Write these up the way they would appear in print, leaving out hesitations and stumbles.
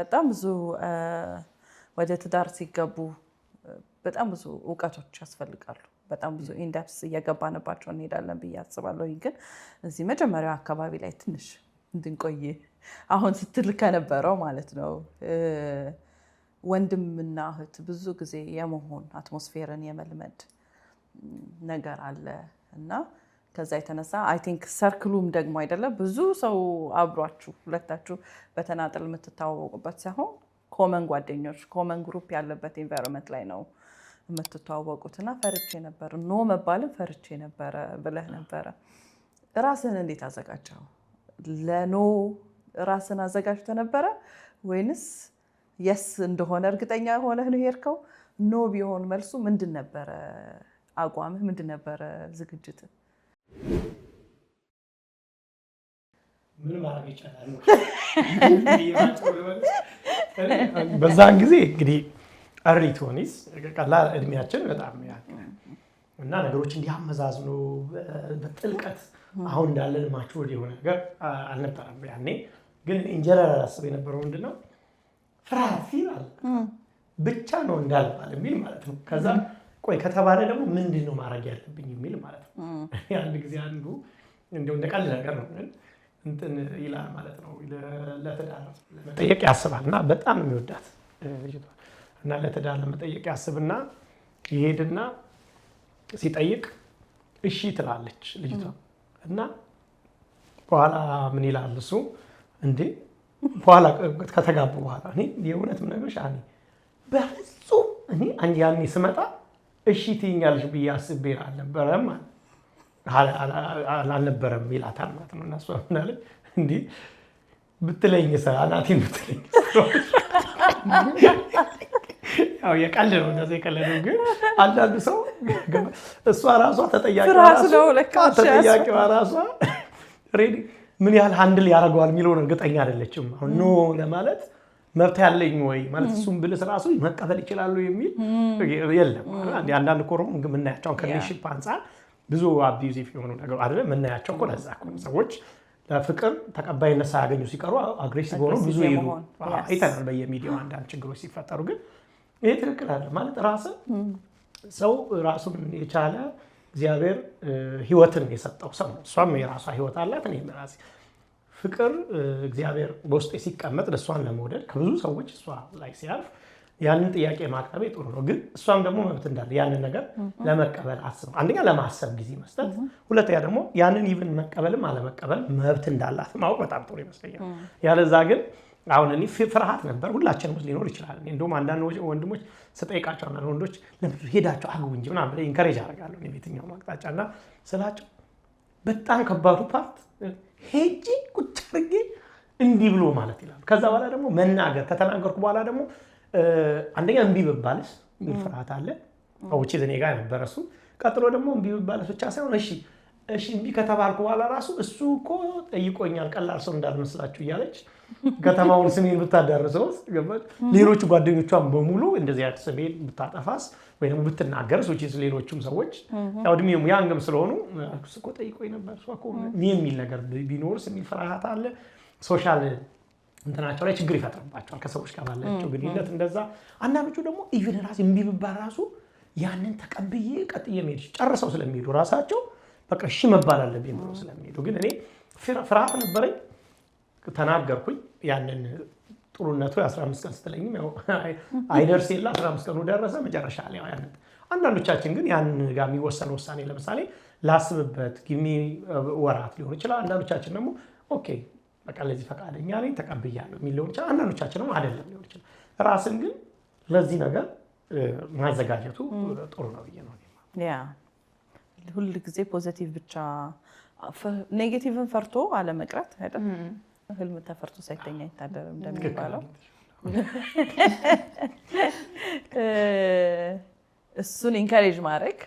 በጣም ብዙ ወደ ትዳር ሲገቡ በጣም ብዙ እውቀቶች ያስፈልጋሉ። በጣም ብዙ ኢንደፕስ እየገባንባቸው እንሄዳለን ብዬ አስባለሁ። ግን እዚህ መጀመሪያው አካባቢ ላይ ትንሽ እንድንቆይ አሁን ስትል ከነበረው ማለት ነው ወንድምና እህት ብዙ ጊዜ የመሆን አትሞስፌርን የመልመድ ነገር አለ እና ከዛ የተነሳ አይ ቲንክ ሰርክሉም ደግሞ አይደለም ብዙ ሰው አብሯችሁ ሁለታችሁ በተናጠል የምትተዋወቁበት ሳይሆን ኮመን ጓደኞች ኮመን ግሩፕ ያለበት ኢንቫይሮንመንት ላይ ነው የምትተዋወቁትና ፈርቼ ነበር ኖ መባልን ፈርቼ ነበረ ብለህ ነበረ። ራስህን እንዴት አዘጋጀው? ለኖ ራስን አዘጋጅተህ ነበረ ወይንስ የስ እንደሆነ እርግጠኛ ሆነህ ነው የሄድከው? ኖ ቢሆን መልሱ ምንድን ነበረ? አቋምህ ምንድን ነበረ? ዝግጅትህ ምን ማድረግ ይቻላል? በዛን ጊዜ እንግዲህ አርሊ ቶኒስ ቀላል እድሜያችን በጣም እና ነገሮች እንዲያመዛዝኑ በጥልቀት አሁን እንዳለን ማቹር የሆነ ነገር አልነበረም ያኔ። ግን ኢንጀነራል አስብ የነበረው ምንድነው ፍርሃት ፊል አለ ብቻ ነው እንዳልባል የሚል ማለት ነው። ከዛ ቆይ ከተባለ ደግሞ ምንድነው ማድረግ ያለብኝ የሚል ማለት ነው። አንድ ጊዜ አንዱ እንደው እንደቀልድ ነገር ነው ግን እንትን ይላል ማለት ነው ለትዳር ለመጠየቅ ያስባል እና በጣም ነው የሚወዳት ልጅቷ እና ለትዳር ለመጠየቅ ያስብና ይሄድና ሲጠይቅ እሺ ትላለች ልጅቷ እና በኋላ ምን ይላል እሱ እንዴ በኋላ ከተጋቡ በኋላ እኔ የእውነትም ነገርሽ አኔ በፍጹም እኔ ያኔ ስመጣ እሺ ትይኛለሽ ብዬ አስቤ አልነበረም አልነበረም ይላታል ማለት ነው። እና እሷ ምን አለች እንዴ ብትለኝ አናቴን ብትለኝ ያው የቀልድ ነው እንደዚህ የቀልድ ነው። ግን አንዳንድ ሰው እሷ ራሷ ተጠያቂዋ ራሷ ሬዲ ምን ያህል ሃንድል ያደርገዋል የሚለውን እርግጠኛ አይደለችም። አሁን ኖ ለማለት መብት ያለኝ ወይ ማለት እሱም ብልስ ራሱ መቀበል ይችላሉ የሚል የለም። አንዳንድ ኮሮም የምናያቸው ከሪሌሽንሺፕ አንፃር ብዙ አቢዩዚቭ የሆኑ ነገር አይደለም የምናያቸው እኮ ለዛ እኮ ሰዎች ለፍቅር ተቀባይነት ሳያገኙ ሲቀሩ አግሬሲቭ ሆነው ብዙ ይሉ አይተናል በየሚዲያው አንዳንድ ችግሮች ሲፈጠሩ። ግን ይሄ ትክክል አይደለም ማለት ራስን ሰው ራሱን የቻለ እግዚአብሔር ህይወትን የሰጠው ሰው ነው። እሷም የራሷ ህይወት አላት እኔም ራሴ ፍቅር እግዚአብሔር በውስጤ ሲቀመጥ ለሷን ለመውደድ ከብዙ ሰዎች እሷ ላይ ሲያልፍ ያንን ጥያቄ ማቅረቤ ጥሩ ነው። ግን እሷም ደግሞ መብት እንዳለ ያንን ነገር ለመቀበል አስብ አንደኛ ለማሰብ ጊዜ መስጠት፣ ሁለተኛ ደግሞ ያንን ኢቭን መቀበልም አለመቀበል መብት እንዳላት ማወቅ በጣም ጥሩ ይመስለኛል። ያለዛ ግን አሁን እኔ ፍርሃት ነበር ሁላችንም ውስጥ ሊኖር ይችላል። እንደውም አንዳንድ ወንድሞች ስጠይቃቸው አንዳንድ ወንዶች ለምን ሄዳቸው አግቡ እንጂ ምናምን ብለህ ኢንከሬጅ አደርጋለሁ እኔ የትኛው አቅጣጫና ስላቸው በጣም ከባዱ ፓርት ሄጂ ቁጭ አድርጌ እንዲህ ብሎ ማለት ይላል። ከዛ በኋላ ደግሞ መናገር ከተናገርኩ በኋላ ደግሞ አንደኛ እምቢ ብባልስ የሚል ፍርሃት አለ አውጪ ዘኔ ጋር ነበር እሱ። ቀጥሎ ደግሞ እምቢ ብባልስ ብቻ ሳይሆን እሺ እምቢ ከተባልኩ በኋላ ራሱ እሱ እኮ ጠይቆኛል ቀላል ሰው እንዳልመስላችሁ እያለች ከተማውን ስሜን ብታዳርሰው ገባች። ሌሎቹ ጓደኞቿን በሙሉ እንደዚህ አይነት ስሜን ብታጠፋስ ወይ ደግሞ ብትናገርስ ሌሎቹም ሰዎች ያው እድሜው ያንግም ስለሆኑ እኮ ጠይቆኝ ነበር እሱ እኮ የሚል ነገር ቢኖርስ የሚል ፍርሃት አለ። ሶሻል እንትናቸው ላይ ችግር ይፈጥርባቸዋል ከሰዎች ጋር ባላቸው ግንኙነት እንደዛ። አንዳንዶቹ ደግሞ ኢቭን ራስ እምቢ ብባል ራሱ ያንን ተቀብዬ ቀጥዬ መሄድ ጨርሰው ስለሚሄዱ ራሳቸው በቃ እሺ መባል አለብኝ ብለው ስለሚሄዱ። ግን እኔ ፍርሃት ነበረኝ ተናገርኩኝ። ያንን ጥሩነቱ 15 ቀን ስትለኝም ያው አይደርስ የለ 15 ቀኑ ደረሰ መጨረሻ ላይ ያው ያንን አንዳንዶቻችን ግን ያን ጋር የሚወሰን ውሳኔ ለምሳሌ ላስብበት ግሚ ወራት ሊሆን ይችላል። አንዳንዶቻችን ደግሞ ኦኬ በቃ ለዚህ ፈቃደኛ ነኝ ተቀብያለሁ የሚል ሊሆን ይችላል። አንዳንዶቻችን ደግሞ አይደለም ሊሆን ይችላል። ራስን ግን ለዚህ ነገር ማዘጋጀቱ ጥሩ ነው ብዬ ነው ያ ሁሉ ጊዜ ፖዚቲቭ ብቻ ኔጌቲቭን ፈርቶ አለመቅረት አይደል? ህልም ተፈርቶ ሳይተኛ አይታደርም እንደሚባለው እሱን ኢንካሬጅ ማድረግ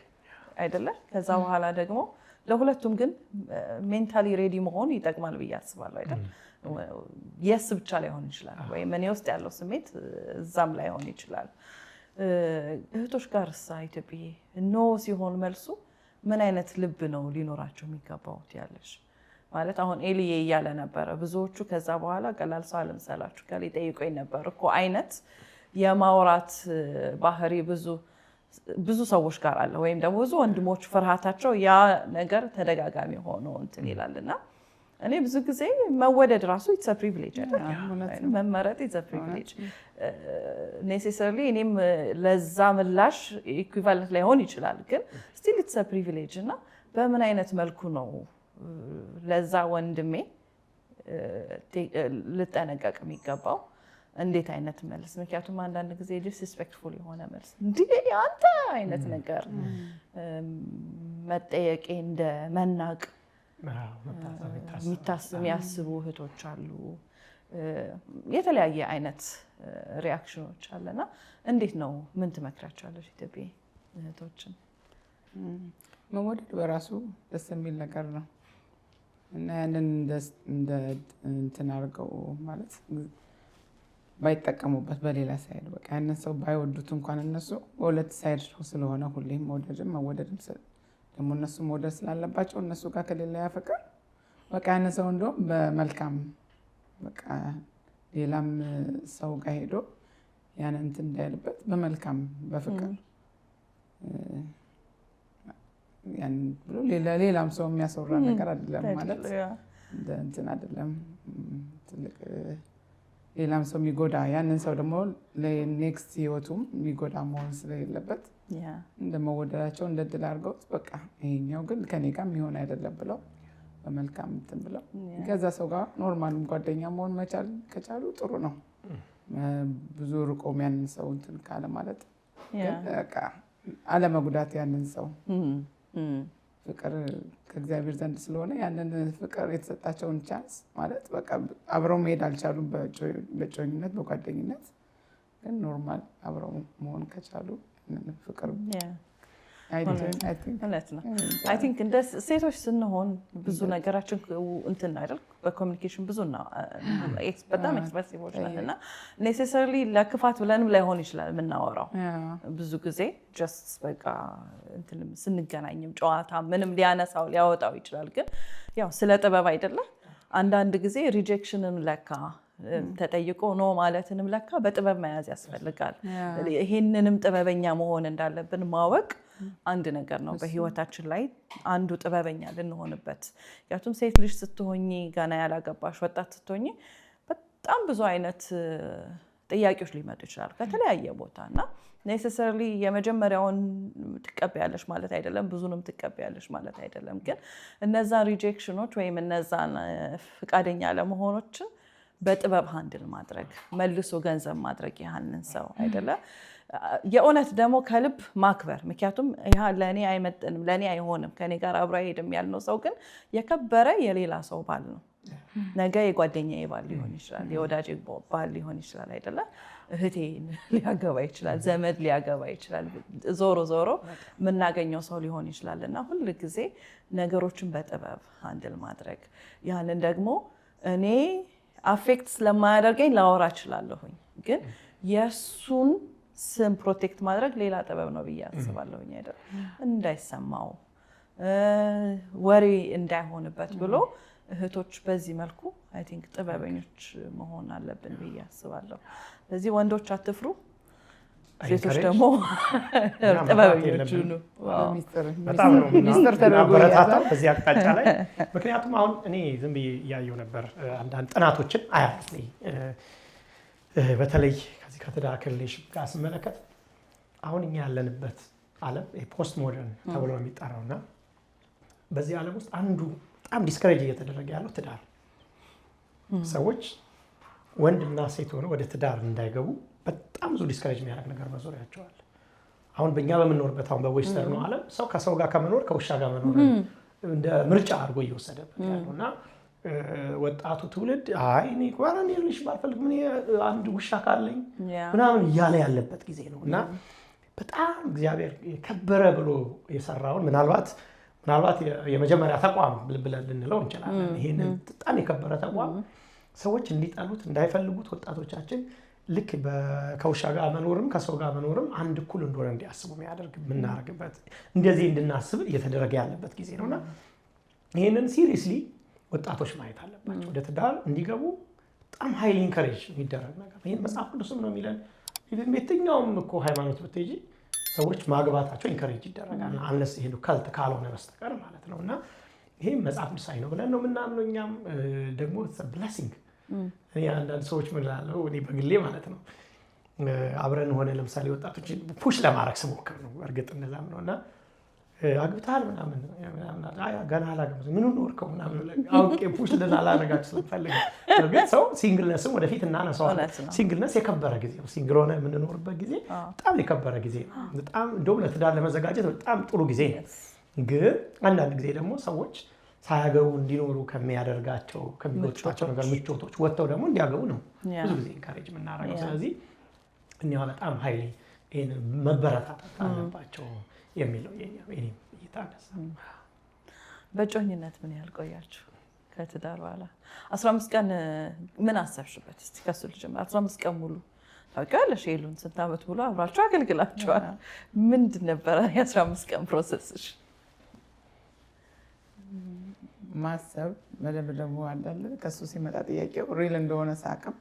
አይደለ? ከዛ በኋላ ደግሞ ለሁለቱም ግን ሜንታሊ ሬዲ መሆን ይጠቅማል ብዬ አስባለሁ አይደል? የስ ብቻ ላይሆን ይችላል ወይም እኔ ውስጥ ያለው ስሜት እዛም ላይሆን ይችላል። እህቶች ጋር ኢትዮጵያ ኖ ሲሆን መልሱ ምን አይነት ልብ ነው ሊኖራቸው የሚገባው ያለሽ? ማለት አሁን ኤልዬ እያለ ነበረ ብዙዎቹ ከዛ በኋላ ቀላል ሰው አልመሰላችሁ ጋር ሊጠይቁኝ ነበር እኮ አይነት የማውራት ባህሪ ብዙ ሰዎች ጋር አለ ወይም ደግሞ ብዙ ወንድሞች ፍርሃታቸው ያ ነገር ተደጋጋሚ ሆኖ እንትን ይላልና እኔ ብዙ ጊዜ መወደድ ራሱ ኢትስ አ ፕሪቪሌጅ አይደል መመረጥ ኢትስ አ ፕሪቪሌጅ ኔሴሰሪሊ እኔም ለዛ ምላሽ ኢኩቫለንት ላይሆን ይችላል ግን ስቲል ኢትስ አ ፕሪቪሌጅ እና በምን አይነት መልኩ ነው ለዛ ወንድሜ ልጠነቀቅ የሚገባው እንዴት አይነት መልስ ምክንያቱም አንዳንድ ጊዜ ዲስሪስፔክትፉል የሆነ መልስ እንዴ አንተ አይነት ነገር መጠየቄ እንደ መናቅ የሚያስቡ እህቶች አሉ የተለያየ አይነት ሪአክሽኖች አለና እንዴት ነው ምን ትመክራቸዋለሽ ኢትዮጵያ እህቶችን መወደድ በራሱ ደስ የሚል ነገር ነው እና ያንን እንደ እንትን አድርገው ማለት ባይጠቀሙበት በሌላ ሳይድ በቃ ያንን ሰው ባይወዱት እንኳን እነሱ በሁለት ሳይድ ስለሆነ ሁሌም መውደድም መወደድም ደግሞ እነሱ መውደድ ስላለባቸው እነሱ ጋር ከሌላ ያፈቅር በቃ ያንን ሰው እንደውም በመልካም በቃ ሌላም ሰው ጋር ሄዶ ያንን እንትን እንዳይልበት በመልካም በፍቅር ያን ብሎ ሌላም ሰው የሚያስወራ ነገር አይደለም ማለት እንትን አይደለም ትልቅ ሌላም ሰው የሚጎዳ ያንን ሰው ደግሞ ለኔክስት ህይወቱም የሚጎዳ መሆን ስለሌለበት እንደመወደዳቸው እንደድል አድርገው በቃ ይሄኛው ግን ከኔ ጋር የሚሆን አይደለም ብለው በመልካም እንትን ብለው ከዛ ሰው ጋር ኖርማልም ጓደኛ መሆን መቻል ከቻሉ ጥሩ ነው ብዙ ርቆም ያንን ሰው እንትን ካለ ማለት በቃ አለመጉዳት ያንን ሰው ፍቅር ከእግዚአብሔር ዘንድ ስለሆነ ያንን ፍቅር የተሰጣቸውን ቻንስ ማለት በቃ አብረው መሄድ አልቻሉም በጮኝነት በጓደኝነት ግን ኖርማል አብረው መሆን ከቻሉ ፍቅር እውነት ነው አይ ቲንክ እንደ ሴቶች ስንሆን ብዙ ነገራችን እንትን አይደል በኮሚኒኬሽን ብዙ ነው በጣም ኤክስፕሬሲቮች ነን እና ኔሴሰሪሊ ለክፋት ብለንም ላይሆን ይችላል የምናወራው ብዙ ጊዜ ጀስት በቃ እንትን ስንገናኝም ጨዋታ ምንም ሊያወጣው ይችላል ግን ያው ስለ ጥበብ አይደለም አንዳንድ ጊዜ ሪጀክሽንን ለካ ተጠይቆ ኖ ማለትንም ለካ በጥበብ መያዝ ያስፈልጋል ይሄንንም ጥበበኛ መሆን እንዳለብን ማወቅ አንድ ነገር ነው በህይወታችን ላይ አንዱ ጥበበኛ ልንሆንበት ያቱም ሴት ልጅ ስትሆኚ ገና ያላገባሽ ወጣት ስትሆኚ በጣም ብዙ አይነት ጥያቄዎች ሊመጡ ይችላል ከተለያየ ቦታና ኔሴሰሪሊ የመጀመሪያውን ትቀበያለሽ ማለት አይደለም ብዙንም ትቀበያለሽ ማለት አይደለም ግን እነዛን ሪጀክሽኖች ወይም እነዛን ፍቃደኛ ለመሆኖችን በጥበብ ሃንድል ማድረግ መልሶ ገንዘብ ማድረግ ያንን ሰው አይደለ የእውነት ደግሞ ከልብ ማክበር ምክንያቱም ያ ለኔ አይመጥንም ለኔ አይሆንም ከኔ ጋር አብሮ አይሄድም ያልነው ሰው ግን የከበረ የሌላ ሰው ባል ነው ነገ የጓደኛዬ ባል ሊሆን ይችላል የወዳጄ ባል ሊሆን ይችላል አይደለ እህቴን ሊያገባ ይችላል ዘመድ ሊያገባ ይችላል ዞሮ የምናገኘው ሰው ሊሆን ይችላልና ሁል ጊዜ ነገሮችን በጥበብ ሃንድል ማድረግ ያንን ደግሞ እኔ አፌክት ስለማያደርገኝ ላወራ እችላለሁኝ ግን የሱን ስም ፕሮቴክት ማድረግ ሌላ ጥበብ ነው ብዬ አስባለሁኝ አይደል እንዳይሰማው ወሬ እንዳይሆንበት ብሎ እህቶች በዚህ መልኩ አይ ቲንክ ጥበበኞች መሆን አለብን ብዬ አስባለሁ ስለዚህ ወንዶች አትፍሩ ሴቶች ደግሞ ጥበበኞች ነው በጣም ነው ሚስጥር ተደርጎታል በዚህ አቅጣጫ ላይ ምክንያቱም አሁን እኔ ዝም ብዬ ያየው ነበር አንዳንድ ጥናቶችን አያለሁ በተለይ ከዚህ ከትዳር ሪሌሽን ጋር ስመለከት አሁን እኛ ያለንበት ዓለም ፖስት ሞደርን ተብሎ የሚጠራውና በዚህ ዓለም ውስጥ አንዱ በጣም ዲስከሬጅ እየተደረገ ያለው ትዳር ሰዎች ወንድና ሴት ሆነው ወደ ትዳር እንዳይገቡ በጣም ብዙ ዲስከሬጅ የሚያደርግ ነገር በዙሪያቸው አለ አሁን በእኛ በምንኖርበት አሁን በዌስተርኑ ዓለም ሰው ከሰው ጋር ከመኖር ከውሻ ጋር መኖር እንደ ምርጫ አድርጎ እየወሰደበት ያለውና ወጣቱ ትውልድ አይ እኔ ጓራን ይልሽ ባልፈልግ ምን አንድ ውሻ ካለኝ ምናምን እያለ ያለበት ጊዜ ነው እና በጣም እግዚአብሔር የከበረ ብሎ የሰራውን ምናልባት የመጀመሪያ ተቋም ብለን ልንለው እንችላለን ይሄንን በጣም የከበረ ተቋም ሰዎች እንዲጠሉት እንዳይፈልጉት ወጣቶቻችን ልክ ከውሻ ጋር መኖርም ከሰው ጋር መኖርም አንድ እኩል እንደሆነ እንዲያስቡ የሚያደርግ የምናደርግበት እንደዚህ እንድናስብ እየተደረገ ያለበት ጊዜ ነውና ይሄንን ሲሪየስሊ ወጣቶች ማየት አለባቸው። ወደ ትዳር እንዲገቡ በጣም ሃይሊ ኢንከሬጅ የሚደረግ ነገር ይሄን መጽሐፍ ቅዱስም ነው የሚለን። የትኛውም እኮ ሃይማኖት ብትሄጂ ሰዎች ማግባታቸው ኢንከሬጅ ይደረጋል አንለስ ይሄ ካልት ካልሆነ በስተቀር ማለት ነው። እና ይሄ መጽሐፍ ቅዱሳዊ ነው ብለን ነው የምናምነው። እኛም ደግሞ ብለሲንግ እኔ አንዳንድ ሰዎች ምን እላለሁ እኔ በግሌ ማለት ነው አብረን ሆነ ለምሳሌ ወጣቶችን ፑሽ ለማድረግ ስሞክር ነው እርግጥ እንደዛም ነው እና አግብተሃል ምናምን ገና አላገባም ምን ኖርከው ምናምን አውቄ ፑሽ ላላረጋችሁ ስለፈልግ ግን ሰው ሲንግልነስም ወደፊት እናነሳዋለን። ሲንግልነስ የከበረ ጊዜ ነው። ሲንግል ሆነ የምንኖርበት ጊዜ በጣም የከበረ ጊዜ ነው። በጣም እንደውም ለትዳር ለመዘጋጀት በጣም ጥሩ ጊዜ ነው። ግን አንዳንድ ጊዜ ደግሞ ሰዎች ሳያገቡ እንዲኖሩ ከሚያደርጋቸው ከሚጎትቷቸው ነገር ምቾቶች ወጥተው ደግሞ እንዲያገቡ ነው ብዙ ጊዜ ኢንካሬጅ የምናደርገው። ስለዚህ እኛው በጣም ሃይሊ ይሄን መበረታታት አለባቸው የሚለው የኛ እይታ ነሳ። በጮኝነት ምን ያህል ቆያችሁ ከትዳር በኋላ? 15 ቀን ምን አሰብሽበት? እስቲ ከሱ ልጀምር። 15 ቀን ሙሉ ታውቂያለሽ ሄሉን ስንት ዓመት ሙሉ አብራችሁ አገልግላችኋል። ምንድን ነበረ የ15 ቀን ፕሮሰስሽ? ማሰብ በደንብ ደግሞ አንዳንድ ከሱ ሲመጣ ጥያቄው ሪል እንደሆነ ሳቅም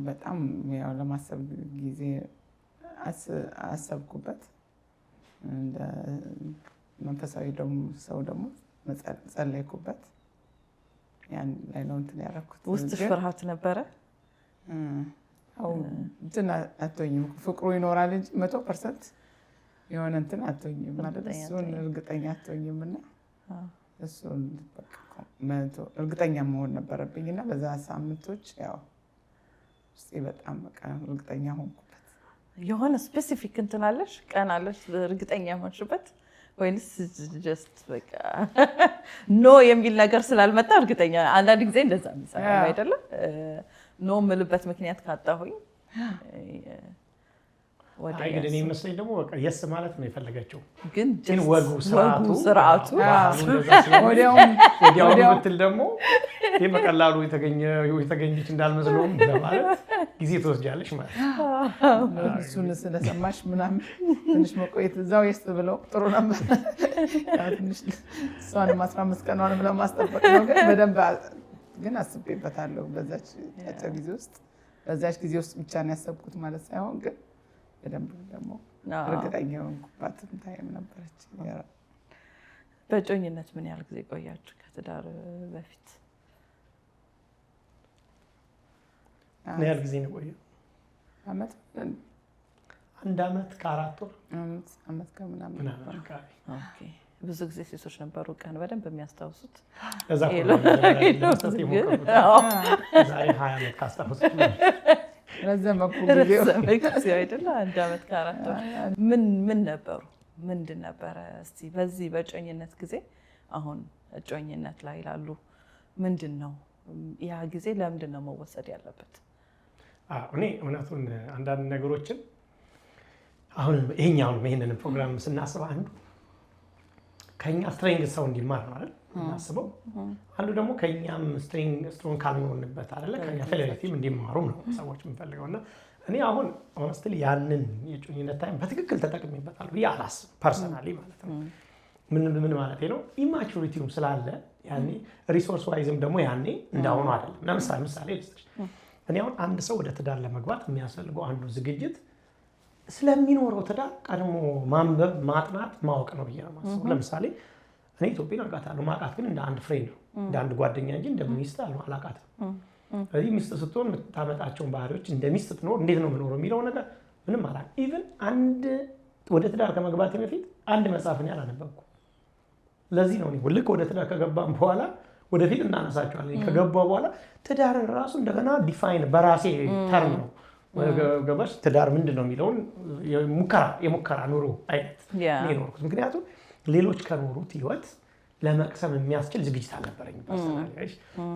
በጣም ያው ለማሰብ ጊዜ አሰብኩበት። እንደ መንፈሳዊ ደግሞ ሰው ደግሞ ጸለይኩበት። ያን ላይ ነው እንትን ያደረኩት። ውስጥሽ ፍርሃት ነበረ? አዎ እንትን አትሆኝም፣ ፍቅሩ ይኖራል እንጂ 100% የሆነ እንትን አትሆኝም ማለት እሱን እርግጠኛ አትሆኝም። እና እሱን በቃ እርግጠኛ መሆን ነበረብኝና በዛ ሳምንቶች ያው ውስጤ በጣም በቃ እርግጠኛ ሆንኩበት። የሆነ ስፔሲፊክ እንትን አለሽ ቀን አለሽ እርግጠኛ ሆንሽበት ወይንስ ጀስት በቃ ኖ የሚል ነገር ስላልመጣ እርግጠኛ? አንዳንድ ጊዜ እንደዛ የሚሰራ አይደለም። ኖ የምልበት ምክንያት ካጣሁኝ አይ ግን እኔ መስለኝ ደግሞ በቃ የስ ማለት ነው የፈለገችው። ግን ወጉ ስርዓቱ ወዲያውኑ ብትል ደግሞ ይህ በቀላሉ የተገኘች እንዳልመስለውም ለማለት ጊዜ ትወስጃለሽ ማለት ነው። እሱን ስለሰማሽ ምናምን ትንሽ መቆየት እዛው የስ ብለው ጥሩ ነበር። ትንሽ እሷንም 15 ቀኗንም ለማስጠበቅ ነው። ግን በደንብ ግን አስቤበታለሁ። በዛች አጭር ጊዜ ውስጥ በዛች ጊዜ ውስጥ ብቻ ነው ያሰብኩት ማለት ሳይሆን ግን በደንብ ደግሞ እርግጠኛ የሆንኩባት ታይም ነበረች። በጮኝነት ምን ያህል ጊዜ ቆያችሁ ከትዳር በፊት? ምን ያህል ጊዜ ነው ቆየው? አመት 1 ዓመት ከ4 ወር አመት ከምናምን። ኦኬ። ብዙ ጊዜ ሴቶች ነበሩ ቀን በደንብ የሚያስታውሱት። እዛ ዛሬ 20 ዓመት ካስታውሱት ረዘመ ጊዜ አይደለ? 1 ዓመት ከ4 ወር። ምን ነበሩ? ምንድን ነበረ? እስቲ በዚህ በጮኝነት ጊዜ አሁን እጮኝነት ላይ ላሉ ምንድን ነው ያ ጊዜ ለምንድን ነው መወሰድ ያለበት? እኔ እውነቱን አንዳንድ ነገሮችን አሁን ይሄንን ፕሮግራም ስናስብ አንዱ ከኛ ስትሬንግ ሰው እንዲማር ነው አይደል እናስበው። አንዱ ደግሞ ከኛም ስትሮንግ ካልሆንበት አይደለ ከኛ ፌሌሪቲም እንዲማሩ ነው ሰዎች የምንፈልገውና እኔ አሁን ሆነስትሊ ያንን የጮኝነት ታይም በትክክል ተጠቅሜበታል ብዬ አላስብም ፐርሰናሊ ማለት ነው። ምን ማለት ነው? ኢማቹሪቲውም ስላለ ያኔ ሪሶርስ ዋይዝም ደግሞ ያኔ እንዳሁኑ አይደለም። ለምሳሌ ልስጥሽ፣ እኔ አሁን አንድ ሰው ወደ ትዳር ለመግባት የሚያስፈልገው አንዱ ዝግጅት ስለሚኖረው ትዳር ቀድሞ ማንበብ፣ ማጥናት፣ ማወቅ ነው ብዬ ነው የማስበው። ለምሳሌ እኔ ኢትዮጵያን አውቃታለሁ። ማውቃት ግን እንደ አንድ ፍሬንድ ነው እንደ አንድ ጓደኛ እንጂ እንደ ሚስት አላውቃትም። ስለዚህ ሚስት ስትሆን የምታመጣቸውን ባህሪዎች እንደ ሚስት ስትኖር እንዴት ነው የምኖረው የሚለው ነገር ምንም አላውቅም። ኢቭን ወደ ትዳር ከመግባቴ በፊት አንድ መጽሐፍን ያላነበብኩ። ለዚህ ነው ልክ ወደ ትዳር ከገባም በኋላ ወደፊት እናነሳቸዋለን። ከገባው በኋላ ትዳርን ራሱ እንደገና ዲፋይን በራሴ ተርም ነው ገባሽ። ትዳር ምንድን ነው የሚለውን የሙከራ ኑሮ አይነት ኖርኩት። ምክንያቱም ሌሎች ከኖሩት ህይወት ለመቅሰም የሚያስችል ዝግጅት አልነበረኝ ፐርሰናሊ።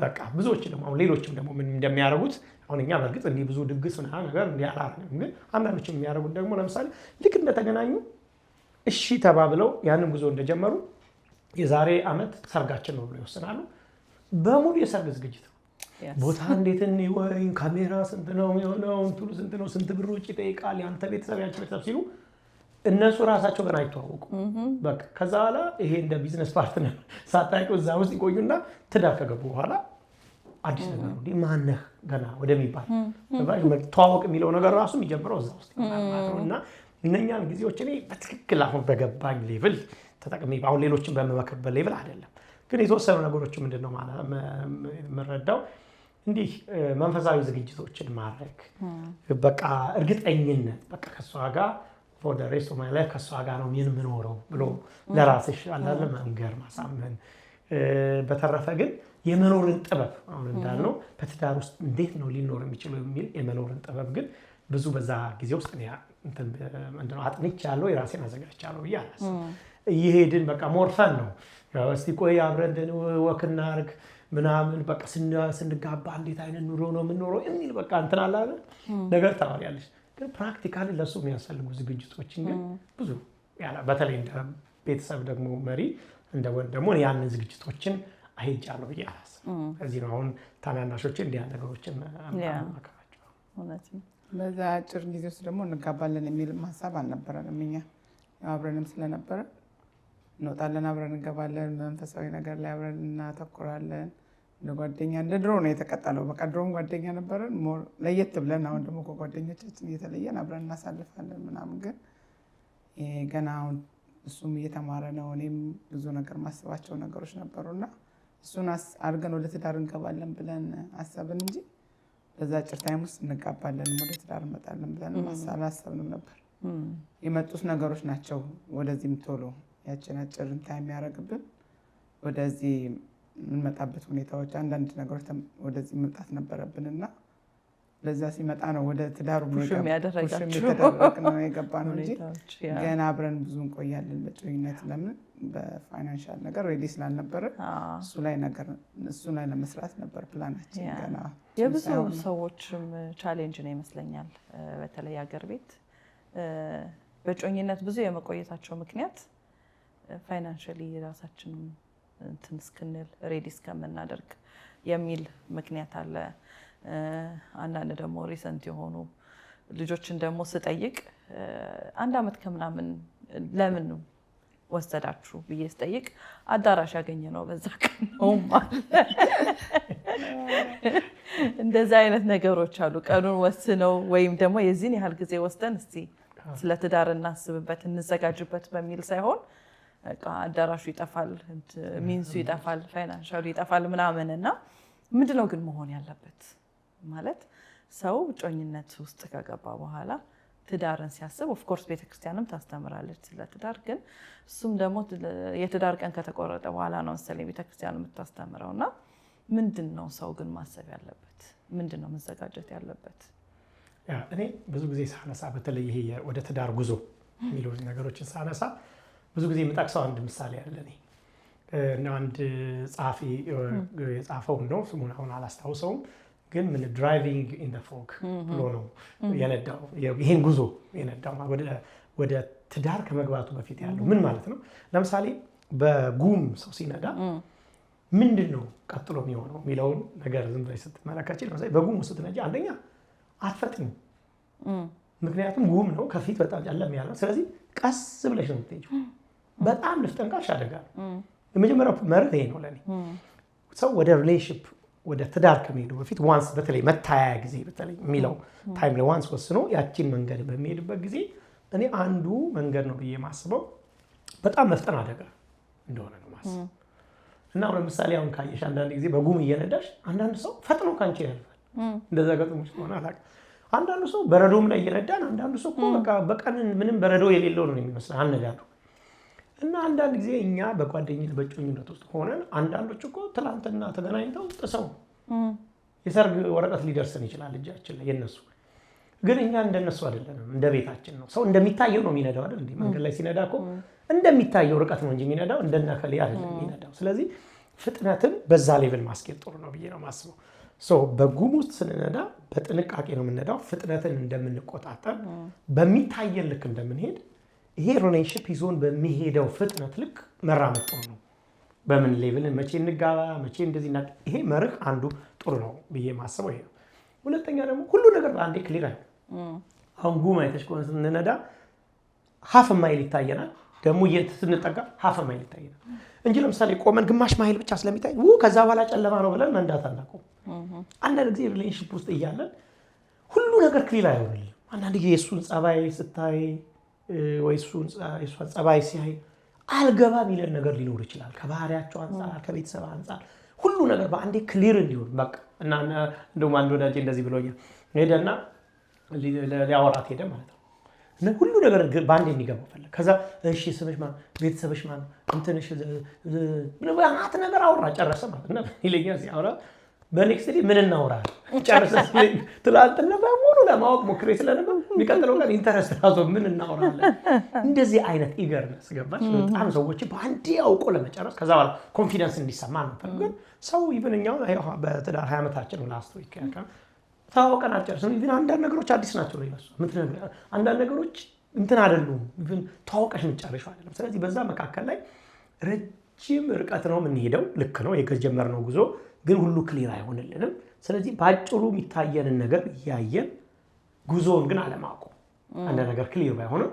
በቃ ብዙዎች ደግሞ ሌሎችም ደግሞ ምን እንደሚያደርጉት አሁን እኛ በእርግጥ እንዲህ ብዙ ድግስ ምናምን ነገር እንዲያላረግም፣ ግን አንዳንዶች የሚያደርጉት ደግሞ ለምሳሌ ልክ እንደተገናኙ እሺ ተባብለው ያንን ጉዞ እንደጀመሩ የዛሬ ዓመት ሰርጋችን ነው ብሎ ይወስናሉ። በሙሉ የሰርግ ዝግጅት ነው። ቦታ እንዴት እንወይ፣ ካሜራ ስንት ነው የሚሆነው፣ እንትኑ ስንት ነው፣ ስንት ብር ወጪ ይጠይቃል፣ ያንተ ቤተሰብ ያንቺ ቤተሰብ ሲሉ እነሱ ራሳቸው ገና አይተዋወቁም። በቃ ከዛ በኋላ ይሄ እንደ ቢዝነስ ፓርትነር ሳታውቂው እዛ ውስጥ ይቆዩና ትዳር ከገቡ በኋላ አዲስ ነገር ነው እንዴ ማነህ ገና ወደሚባል ተዋወቅ የሚለው ነገር ራሱ የሚጀምረው እዛ ውስጥ ነው። እና እነኛን ጊዜዎች እኔ በትክክል አሁን በገባኝ ሌቭል ተጠቅሜ አሁን ሌሎችን በመመክርበት ሌቭል አይደለም፣ ግን የተወሰኑ ነገሮች ምንድነው ማለት የምረዳው እንዲህ መንፈሳዊ ዝግጅቶችን ማድረግ በቃ እርግጠኝነት በቃ ከሷ ጋር for the rest of my life ከሷ ጋር ነው የምኖረው ብሎ ለራስሽ አላለ መንገር ማሳመን። በተረፈ ግን የመኖርን ጥበብ አሁን እንዳልነው በትዳር ውስጥ እንዴት ነው ሊኖር የሚችለው የሚል የመኖርን ጥበብ ግን ብዙ በዛ ጊዜ ውስጥ ነው አጥንቻለሁ የራሴን አዘጋጅቻለሁ ብዬ አላስብም። እየሄድን በቃ ሞርፈን ነው እስቲ ቆይ አብረን ወክ እናድርግ ምናምን በቃ ስንጋባ እንዴት አይነት ኑሮ ነው የምንኖረው የሚል በቃ እንትን አለ ነገር ታወሪያለሽ። ግን ፕራክቲካሊ ለሱ የሚያስፈልጉ ዝግጅቶችን ግን ብዙ በተለይ እንደ ቤተሰብ ደግሞ መሪ እንደ ወንድ ደግሞ ያንን ዝግጅቶችን አይጃለሁ ብዬ አላስብም። እዚህ ነው አሁን ታናናሾችን እንዲህ ያሉ ነገሮችን ማከራቸው። በዛ አጭር ጊዜ ውስጥ ደግሞ እንጋባለን የሚል ሀሳብ አልነበረንም። እኛ አብረንም ስለነበረ እንወጣለን፣ አብረን እንገባለን፣ መንፈሳዊ ነገር ላይ አብረን እናተኩራለን። እንደ ጓደኛ እንደ ድሮ ነው የተቀጠለው። በቃ ድሮም ጓደኛ ነበረን ለየት ብለን፣ አሁን ደግሞ ከጓደኞቻችን እየተለየን አብረን እናሳልፋለን ምናምን። ግን ገና አሁን እሱም እየተማረ ነው፣ እኔም ብዙ ነገር ማስባቸው ነገሮች ነበሩና እሱን አድርገን ወደ ትዳር እንገባለን ብለን አሰብን እንጂ በዛ አጭር ታይም ውስጥ እንጋባለን ወደ ትዳር እንመጣለን ብለን አላሰብንም ነበር። የመጡት ነገሮች ናቸው ወደዚህም ቶሎ ያችን አጭር ታይም ያደረግብን ወደዚህ የምንመጣበት ሁኔታዎች፣ አንዳንድ ነገሮች ወደዚህ መምጣት ነበረብንና ለዛ ሲመጣ ነው ወደ ትዳሩ ነው የገባ ነው እንጂ ገና አብረን ብዙ እንቆያለን በጭኝነት። ለምን በፋይናንሻል ነገር ሬዲ ስላልነበረ እሱ ላይ ለመስራት ነበር ፕላናችን። ገና የብዙ ሰዎችም ቻሌንጅ ነው ይመስለኛል። በተለይ ሀገር ቤት በጮኝነት ብዙ የመቆየታቸው ምክንያት ፋይናንሻሊ ራሳችንን እንትን እስክንል ሬዲ እስከምናደርግ የሚል ምክንያት አለ። አንዳንድ ደግሞ ሪሰንት የሆኑ ልጆችን ደግሞ ስጠይቅ 1 ዓመት ከምናምን ለምን ወሰዳችሁ ብዬ ስጠይቅ አዳራሽ ያገኘ ነው በዛ ቀን ነው ማለት እንደዛ አይነት ነገሮች አሉ። ቀኑን ወስነው ወይም ደግሞ የዚህን ያህል ጊዜ ወስደን እስቲ ስለ ትዳር እናስብበት እንዘጋጅበት በሚል ሳይሆን አዳራሹ ይጠፋል፣ ሚንሱ ይጠፋል፣ ፋይናንሻሉ ይጠፋል ምናምን እና ምንድነው ግን መሆን ያለበት ማለት ሰው ጮኝነት ውስጥ ከገባ በኋላ ትዳርን ሲያስብ ኦፍኮርስ ቤተክርስቲያንም ታስተምራለች ስለ ትዳር። ግን እሱም ደግሞ የትዳር ቀን ከተቆረጠ በኋላ ነው መሰለኝ ቤተክርስቲያን የምታስተምረው። እና ምንድነው ሰው ግን ማሰብ ያለበት? ምንድነው መዘጋጀት ያለበት? እኔ ብዙ ጊዜ ሳነሳ በተለይ ይሄ ወደ ትዳር ጉዞ የሚሉ ነገሮችን ሳነሳ ብዙ ጊዜ የምጠቅሰው አንድ ምሳሌ አለ። እኔ አንድ ጸሐፊ የጻፈው ነው፣ ስሙን አሁን አላስታውሰውም። ግን ምን ድራይቪንግ ኢን ዘ ፎግ ብሎ ነው የነዳው ይሄን ጉዞ የነዳው ወደ ትዳር ከመግባቱ በፊት ያለው ምን ማለት ነው? ለምሳሌ በጉም ሰው ሲነዳ ምንድን ነው ቀጥሎ የሚሆነው የሚለውን ነገር ዝም ብለሽ ስትመለከች ለምሳሌ በጉም ስትነጂ አንደኛ አትፈጥኝም፣ ምክንያቱም ጉም ነው ከፊት በጣም ጨለም ያለ። ስለዚህ ቀስ ብለሽ ነው የምትሄጂው። በጣም ልፍጠንቃሽ አደጋ ነው። የመጀመሪያው መርህ ይሄ ነው ለኔ። ሰው ወደ ሪሌሽንሺፕ ወደ ትዳር ከመሄዱ በፊት ዋንስ በተለይ መታያ ጊዜ በተለይ የሚለው ታይም ላይ ዋንስ ወስኖ ያቺን መንገድ በሚሄድበት ጊዜ እኔ አንዱ መንገድ ነው ብዬ ማስበው በጣም መፍጠን አደጋ እንደሆነ ነው ማስበው። እና ለምሳሌ አሁን ካየሽ አንዳንድ ጊዜ በጉም እየነዳሽ አንዳንድ ሰው ፈጥኖ ካንቺ ያልፋል። እንደዛ ገጥሞሽ ሆነ አላውቅም። አንዳንዱ ሰው በረዶም ላይ እየነዳን፣ አንዳንዱ ሰው እኮ በቃ በቀን ምንም በረዶ የሌለው ነው የሚመስለው አነዳዱ። እና አንዳንድ ጊዜ እኛ በጓደኝነት በጮኝነት ውስጥ ሆነን አንዳንዶች እኮ ትላንትና ተገናኝተው ጥሰው የሰርግ ወረቀት ሊደርሰን ይችላል እጃችን ላይ የነሱ። ግን እኛ እንደነሱ አይደለንም፣ እንደ ቤታችን ነው። ሰው እንደሚታየው ነው የሚነዳው አይደል? እንዴ መንገድ ላይ ሲነዳ እኮ እንደሚታየው ርቀት ነው እንጂ የሚነዳው እንደነከሌ አይደለም የሚነዳው። ስለዚህ ፍጥነትን በዛ ሌቭል ማስኬድ ጥሩ ነው ብዬ ነው የማስበው። በጉም ውስጥ ስንነዳ በጥንቃቄ ነው የምንነዳው። ፍጥነትን እንደምንቆጣጠር በሚታየን ልክ እንደምንሄድ ይሄ ሪሌሽንሺፕ ይዞን በሚሄደው ፍጥነት ልክ መራመድ ጥሩ ነው። በምን ሌቭል መቼ እንጋባ መቼ እንደዚህ እና ይሄ መርህ አንዱ ጥሩ ነው ብዬ ማስበው ይሄ ነው። ሁለተኛ ደግሞ ሁሉ ነገር በአንዴ ክሊር አይሆንም። አሁን ጉም አይተሽ ከሆነ ስንነዳ ሀፍ ማይል ይታየናል። ደግሞ ስንጠጋ ሀፍ ማይል ይታየናል እንጂ ለምሳሌ ቆመን ግማሽ ማይል ብቻ ስለሚታይ ከዛ በኋላ ጨለማ ነው ብለን መንዳት አናውቅም። አንዳንድ ጊዜ ሪሌሽንሺፕ ውስጥ እያለን ሁሉ ነገር ክሊር አይሆንልም። አንዳንድ ጊዜ የእሱን ጸባይ ስታይ ወይ የእሷን ጸባይ ሲያይ አልገባ የሚለን ነገር ሊኖር ይችላል። ከባህሪያቸው አንጻር፣ ከቤተሰብ አንጻር ሁሉ ነገር በአንዴ ክሊር እንዲሆን በቃ እና እንደውም አንድ ወዳጄ እንደዚህ ብሎኛል። ሄደና ሊያወራት ሄደ ማለት ነው እና ሁሉ ነገር በአንዴ እንዲገባው ፈለግ። ከዛ እሺ ስምሽ ማን፣ ቤተሰብሽ ማን፣ እንትንሽ አንተ ነገር አወራ ጨረሰ ማለት ነው። ይለኛል ሲያወራ በኔክስት ዴይ ምን እናወራለን ጨረሰ ሲለኝ ትላንትና በሙሉ ለማወቅ ሞክሬ ስለነበር የሚቀጥለው ቀን ኢንተረስት ራሱ ምን እናወራለን። እንደዚህ አይነት ኢገርነስ ገባች። በጣም ሰዎች በአንዴ አውቆ ለመጨረስ ከዛ በኋላ ኮንፊደንስ እንዲሰማ ነው ፈልገን ሰው ይብንኛው በትዳር 20 ዓመታችን ላስት ዊክ ታወቀን አልጨረስንም። ኢቭን አንዳንድ ነገሮች አዲስ ናቸው ለይነሱ አንዳንድ ነገሮች እንትን አይደሉም። ኢቭን ታወቀሽ የምትጨርሺው አይደለም። ስለዚህ በዛ መካከል ላይ ረጅም ርቀት ነው የምንሄደው። ልክ ነው የጀመርነው ጉዞ ግን ሁሉ ክሊር አይሆንልንም። ስለዚህ በአጭሩ የሚታየንን ነገር እያየን ጉዞውን ግን አለማቆም። አንዳንድ ነገር ክሊር ባይሆንም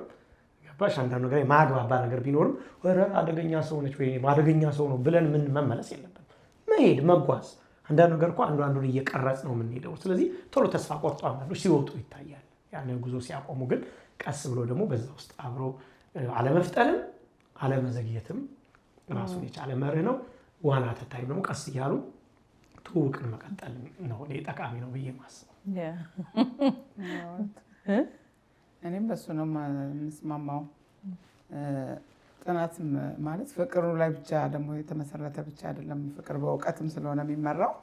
ገባሽ አንዳንድ ነገር ማግባባ ነገር ቢኖርም ወረ አደገኛ ሰው ነች ወይ አደገኛ ሰው ነው ብለን ምን መመለስ የለብንም። መሄድ መጓዝ አንዳንድ ነገር እኮ አንዱን እየቀረጽ ነው የምንሄደው። ስለዚህ ቶሎ ተስፋ ቆርጦ አንዳንዶች ሲወጡ ይታያል። ያንን ጉዞ ሲያቆሙ ግን ቀስ ብሎ ደግሞ በዛ ውስጥ አብሮ አለመፍጠንም አለመዘግየትም ራሱን የቻለ መርህ ነው። ዋና ተታይም ደግሞ ቀስ እያሉ ትውውቅን መቀጠል ነው ጠቃሚ ነው ብዬ ማስበው። እኔም በሱ ነው የምስማማው። ጥናት ማለት ፍቅሩ ላይ ብቻ ደግሞ የተመሰረተ ብቻ አይደለም። ፍቅር በእውቀትም ስለሆነ የሚመራው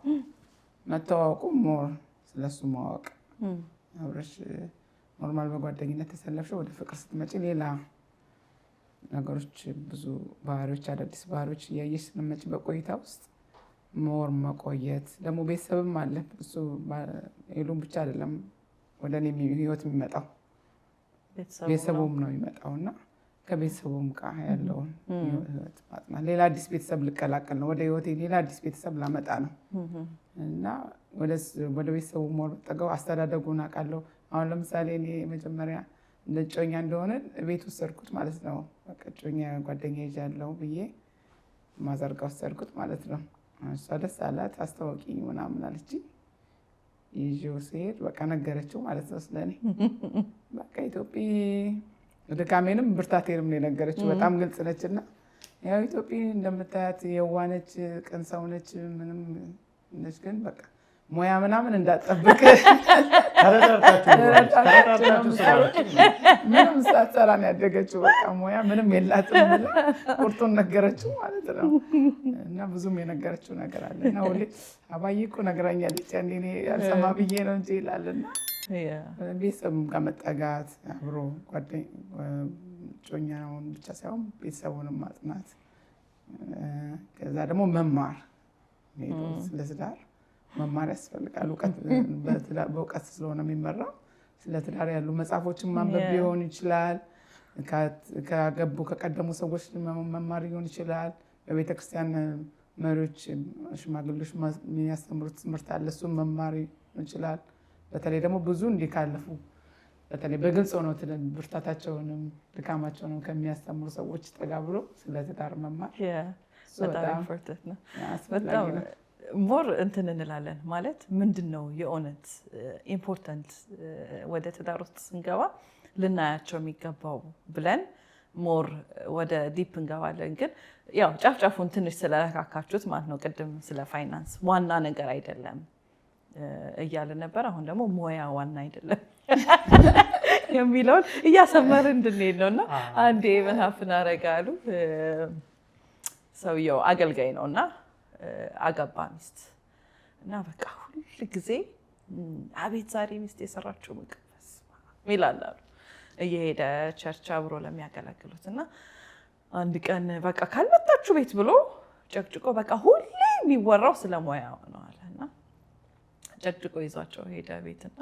መተዋወቁ ሞር ስለሱ ማወቅ አብረሽ ኖርማል በጓደኝነት ተሰለፍሽ ወደ ፍቅር ስትመጪ ሌላ ነገሮች ብዙ ባህሪዎች አዳዲስ ባህሪዎች እያየሽ ስትመጪ በቆይታ ውስጥ ሞር መቆየት ደግሞ ቤተሰብም አለ። እሱ ሄሉን ብቻ አይደለም ወደ እኔ ህይወት የሚመጣው ቤተሰቡም ነው የሚመጣው እና ከቤተሰቡም ጋር ያለውን ህይወት ማጥናት ሌላ አዲስ ቤተሰብ ልቀላቀል ነው ወደ ህይወቴ ሌላ አዲስ ቤተሰብ ላመጣ ነው እና ወደ ቤተሰቡ ሞር በጠጋው አስተዳደጉን አውቃለሁ። አሁን ለምሳሌ እኔ መጀመሪያ እጮኛ እንደሆነ ቤት ወሰድኩት ማለት ነው። በቃ እጮኛ ጓደኛ ይዣለሁ ብዬ ማዘርጋ ወሰድኩት ማለት ነው። እሷ ደስ አላት አስታወቂኝ ምናምን አለችኝ። ይዤው ስሄድ በቃ ነገረችው ማለት ነው ስለኔ። በቃ ኢትዮጵያ ድካሜንም ብርታቴንም ነው የነገረችው። በጣም ግልጽ ነችና ያው ኢትዮጵያ እንደምታያት የዋነች ቅን ሰው ነች ምንም ነች ግን በቃ ሙያ ምናምን እንዳትጠብቅ ምንም ሳትሰራ ነው ያደገችው። በቃ ሙያ ምንም የላትም ብላ ቁርጡን ነገረችው ማለት ነው። እና ብዙም የነገረችው ነገር አለ እና ሁሌ አባዬ እኮ ነግራኛለች ያኔ እኔ ያልሰማ ብዬ ነው እንጂ ይላልና ቤተሰብም ጋር መጠጋት አብሮ ጮኛውን ብቻ ሳይሆን ቤተሰቡንም ማጥናት ከዛ ደግሞ መማር ስለ ትዳር መማር ያስፈልጋል። በእውቀት ስለሆነ የሚመራው ስለ ትዳር ያሉ መጽሐፎችን ማንበብ ሊሆን ይችላል። ከገቡ ከቀደሙ ሰዎች መማር ሊሆን ይችላል። በቤተክርስቲያን መሪዎች ሽማግሌዎች የሚያስተምሩት ትምህርት አለ፣ እሱን መማር ይችላል። በተለይ ደግሞ ብዙ እንዲካለፉ በተለይ በግልጽ ሆነው ብርታታቸውንም ድካማቸውንም ከሚያስተምሩ ሰዎች ጠጋ ብሎ ስለ ትዳር መማር በጣም ሞር እንትን እንላለን ማለት ምንድን ነው የእውነት ኢምፖርታንት ወደ ትዳር ውስጥ ስንገባ ልናያቸው የሚገባው ብለን ሞር ወደ ዲፕ እንገባለን። ግን ያው ጫፍጫፉን ትንሽ ስለረካካችሁት ማለት ነው። ቅድም ስለ ፋይናንስ ዋና ነገር አይደለም እያለ ነበር። አሁን ደግሞ ሙያ ዋና አይደለም የሚለውን እያሰመርን እንድንሄድ ነው። እና አንዴ መናፍን አረጋሉ ሰውየው አገልጋይ ነው እና አገባ ሚስት እና በቃ ሁል ጊዜ አቤት ዛሬ ሚስት የሰራችው ምግብ ይላል አሉ እየሄደ ቸርች አብሮ ለሚያገለግሉት እና አንድ ቀን በቃ ካልመጣችሁ ቤት ብሎ ጨቅጭቆ በቃ ሁሌ የሚወራው ስለ ሙያ ሆነዋል እና ጨቅጭቆ ይዟቸው ሄደ ቤትና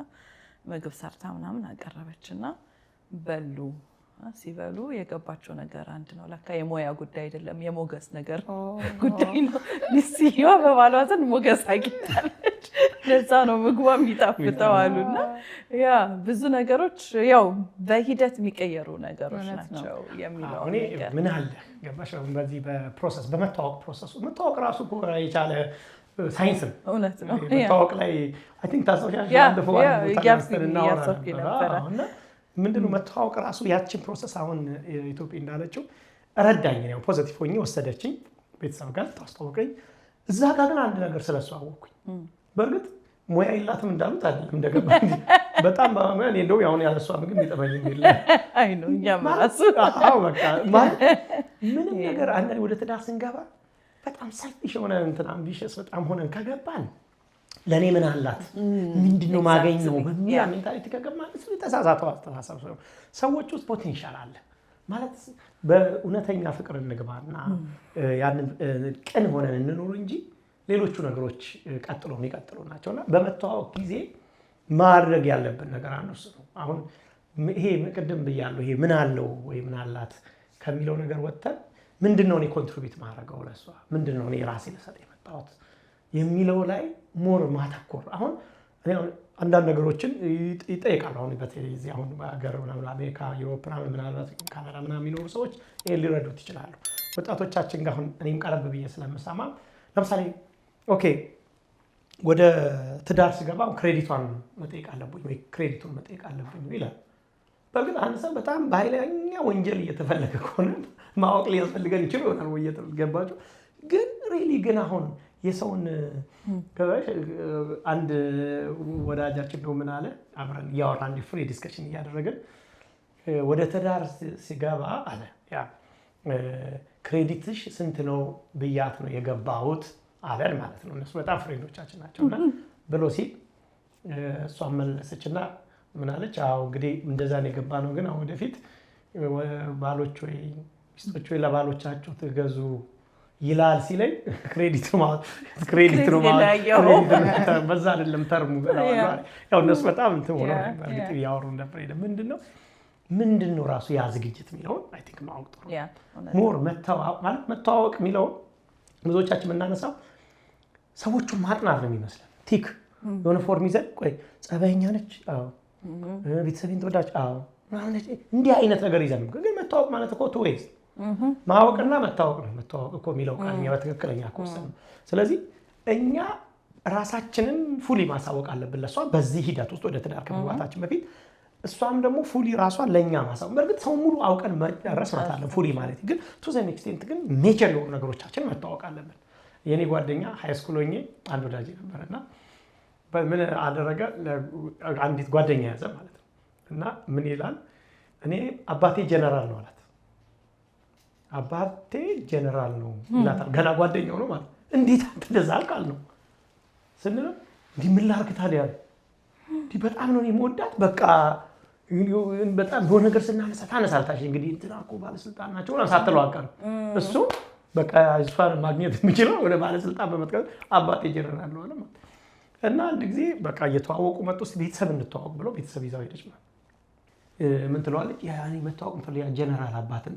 ምግብ ሰርታ ምናምን አቀረበችና በሉ። ሲበሉ የገባቸው ነገር አንድ ነው። ለካ የሙያ ጉዳይ አይደለም የሞገስ ነገር ጉዳይ ነው። ሚስትየዋ በባሏ ዘንድ ሞገስ አግኝታለች። ለዛ ነው ምግቧ የሚጣፍጠው አሉና ያ ብዙ ነገሮች ያው በሂደት የሚቀየሩ ነገሮች ናቸው የሚለው እኔ ምን አለ ገባሽ በዚህ በፕሮሰስ በመታወቅ ፕሮሰሱ መታወቅ ራሱ የቻለ ሳይንስ ነው። እውነት ነው። መታወቅ ላይ አይ ቲንክ ታስታውሻለሽ ያለፈው እና ምንድነው መታወቅ ራሱ ያችን ፕሮሰስ አሁን ኢትዮጵያ እንዳለችው ረዳኝ ነው ፖዚቲቭ ሆኜ ወሰደችኝ ቤተሰብ ጋር ታስተዋወቀኝ። እዛ ጋር ግን አንድ ነገር ስለሷ አወቅኩኝ። በእርግጥ ሙያ የላትም እንዳሉት አይደለም እንደገባኝ በጣም እኔ እንደው ያሁን ያለሷ ምግብ ይጠባኝ የሚል አይ ነው ያማራስ በቃ ማለት ምንም ነገር አንዳንዴ ወደ ትዳር ስንገባ በጣም ሰልፊሽ የሆነ እንትን አምቢሽስ በጣም ሆነን ከገባን ለኔ ምን አላት ምንድነው ማገኘው በሚያ ሜንታሊቲ ከገባን እሱ ተሳሳተው አስተሳሰብ ነው። ሰዎች ውስጥ ፖቴንሻል አለ ማለት በእውነተኛ ፍቅር እንግባና ያንን ቅን ሆነን እንኖር እንጂ ሌሎቹ ነገሮች ቀጥሎ የሚቀጥሉ ናቸውና በመተዋወቅ ጊዜ ማድረግ ያለብን ነገር አንዱ እሱ ነው። አሁን ይሄ ቅድም ብያለሁ ይሄ ምን አለው ወይ ምን አላት ከሚለው ነገር ወጥተን ምንድነው እኔ ኮንትሪቢዩት ማድረገው ለሷ ምንድነው እኔ ራሴ ልሰጥ የመጣሁት የሚለው ላይ ሞር ማተኮር። አሁን እኔ አንዳንድ ነገሮችን ይጠይቃሉ። አሁን በተለይ እዚህ አሁን ሀገር ምናምን አሜሪካ፣ ዩሮፕ ምናልባት ካናዳ ምናምን የሚኖሩ ሰዎች ይሄን ሊረዱት ይችላሉ። ወጣቶቻችን ጋር አሁን እኔም ቀረብ ብዬ ስለምሰማ ለምሳሌ ኦኬ ወደ ትዳር ስገባ ክሬዲቷን መጠየቅ አለብኝ ወይ ክሬዲቱን መጠየቅ አለብኝ ይላል። በእርግጥ አንድ ሰው በጣም በኃይለኛ ወንጀል እየተፈለገ ከሆነ ማወቅ ሊያስፈልገን ይችል ይሆናል ወይ እየተገባቸው ግን ሪሊ ግን አሁን የሰውን አንድ ወዳጃችን ነው ምን አለ አብረን እያወራን ፍሪ ዲስከሽን እያደረግን ወደ ትዳር ሲገባ አለ ያ ክሬዲትሽ ስንት ነው ብያት ነው የገባሁት አለን ማለት ነው። እነሱ በጣም ፍሬንዶቻችን ናቸውና ብሎ ሲል እሷን መለሰችና ምን አለች አዎ እንግዲህ እንደዛ ነው የገባ ነው ግን አሁን ወደፊት ባሎች ወይ ሚስቶች ወይ ለባሎቻቸው ትገዙ ይላል ሲለኝ ክሬዲት ነው ማለት በዛ አይደለም ተርሙ ያው እነሱ በጣም እንትን ሆኖ በእርግጥ ያወሩ ነበር። ምንድነው ራሱ ያ ዝግጅት የሚለውን አይ ቲንክ ማወቅ ጥሩ ሞር መተዋወቅ የሚለውን ብዙዎቻችን የምናነሳው ሰዎቹን ማጥናት ነው የሚመስለን። ቲክ የሆነ ፎርም ይዘን ቆይ ጸባይኛ ነች አዎ ቤተሰቤን ትወዳች አዎ እንዲህ አይነት ነገር ይዘን ግን መተዋወቅ ማለት እኮ ቱ ዌይስ ማወቅና መታወቅ ነው። መታወቅ እኮ የሚለው ቃል በትክክለኛ ኮንሰፕት ነው። ስለዚህ እኛ ራሳችንን ፉሊ ማሳወቅ አለብን ለሷ በዚህ ሂደት ውስጥ ወደ ትዳር ከመግባታችን በፊት እሷም ደግሞ ፉሊ ራሷን ለኛ ማሳወቅ። በእርግጥ ሰው ሙሉ አውቀን መጨረስ ማለት ፉሊ ማለት ግን ቱ ዘ ኤክስቴንት ግን ሜጀር የሆኑ ነገሮቻችን መታወቅ አለብን። የኔ ጓደኛ ሃይ ስኩል ሆኜ አንድ ወዳጅ ነበርና ምን አደረገ አንዲት ጓደኛ ያዘ ማለት ነው እና ምን ይላል እኔ አባቴ ጀነራል ነው አላት። አባቴ ጀነራል ነው ይላታል። ገና ጓደኛው ነው ማለት እንዴት እንደዛ አልቃል ነው ስንለው እንዲህ ምን ላድርግ ታዲያ እንዲህ በጣም ነው የምወዳት በቃ በጣም በሆነ ነገር ስናነሳ ታነሳልታሽ እንግዲህ እንትና እኮ ባለስልጣን ናቸው ነው ሳትለው አቀር እሱ በቃ እሷን ማግኘት የሚችለው ወደ ባለስልጣን በመጥቀስ አባቴ ጀነራል ነው አለ ማለት እና አንድ ጊዜ በቃ እየተዋወቁ መጡ። ቤተሰብ እንተዋወቅ ብለው ቤተሰብ ይዛው ሄደች ማለት ምን ትለዋለች ያኔ መተዋወቅ እንፈልጋ ጀነራል አባትን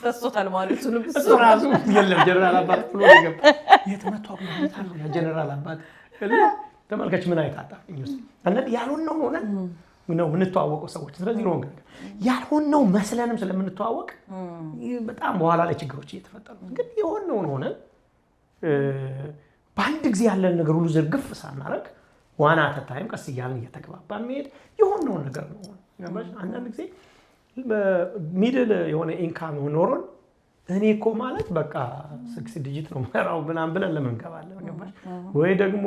ተስቶታል ማለት ነው። እሱ ራሱ የለም ጀነራል አባት ብሎ ይገባ የተመተዋወቅ ማለት አለ ያ ጀነራል አባት ተመልከች ምን አይታጣኝ ውስጥ አንድ ያልሆነው ሆነ ነው የምንተዋወቀው ሰዎች። ስለዚህ ነው እንግዲህ ያልሆነው መስለንም ስለምንተዋወቅ በጣም በኋላ ላይ ችግሮች እየተፈጠሩ ግን የሆነው ሆነ በአንድ ጊዜ ያለን ነገር ሁሉ ዝርግፍ ሳናረግ ዋና ተታይም ቀስ እያልን እየተግባባን መሄድ የሆነው ነገር ነው። አንዳንድ ጊዜ ሚድል የሆነ ኢንካም ኖሮን እኔ እኮ ማለት በቃ 6 ዲጂት ነው መራው ምናምን ብለን ለመንገባለን ገባሽ ወይ ደግሞ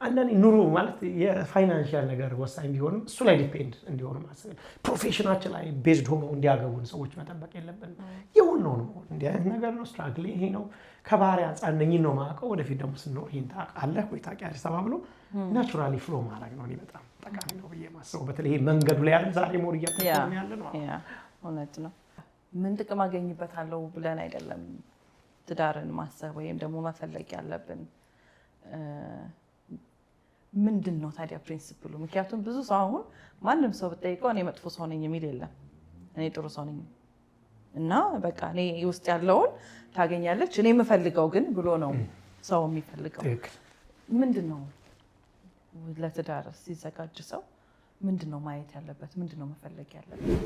አንዳንዴ ኑሮ ማለት የፋይናንሻል ነገር ወሳኝ ቢሆንም እሱ ላይ ዲፔንድ እንዲሆኑ ማሰብ ፕሮፌሽናችን ላይ ቤዝድ ሆኖ እንዲያገቡን ሰዎች መጠበቅ የለብንም። የሆነው ነው እንዲህ አይነት ነገር ነው ስትራግል ይሄ ነው ከባህሪ አንፃር ነኝን ነው ማቀው ወደፊት ደግሞ ስንኖር ይሄን ታውቃለህ ወይ ታውቂያለሽ ተባብሎ ናቹራሊ ፍሎ ማድረግ ነው በጣም ጠቃሚ ነው ብዬ ማስበው። በተለይ መንገዱ ላይ ያለ ዛሬ ሞር እያተከለ ያለ ነው እውነት ነው። ምን ጥቅም አገኝበታለሁ ብለን አይደለም ትዳርን ማሰብ ወይም ደግሞ መፈለግ ያለብን ምንድን ነው ታዲያ ፕሪንሲፕሉ? ምክንያቱም ብዙ ሰው አሁን ማንም ሰው ብጠይቀው እኔ መጥፎ ሰው ነኝ የሚል የለም። እኔ ጥሩ ሰው ነኝ እና በቃ እኔ ውስጥ ያለውን ታገኛለች እኔ የምፈልገው ግን ብሎ ነው ሰው የሚፈልገው። ምንድን ነው ለትዳር ሲዘጋጅ ሰው ምንድነው ማየት ያለበት? ምንድነው መፈለግ ያለበት?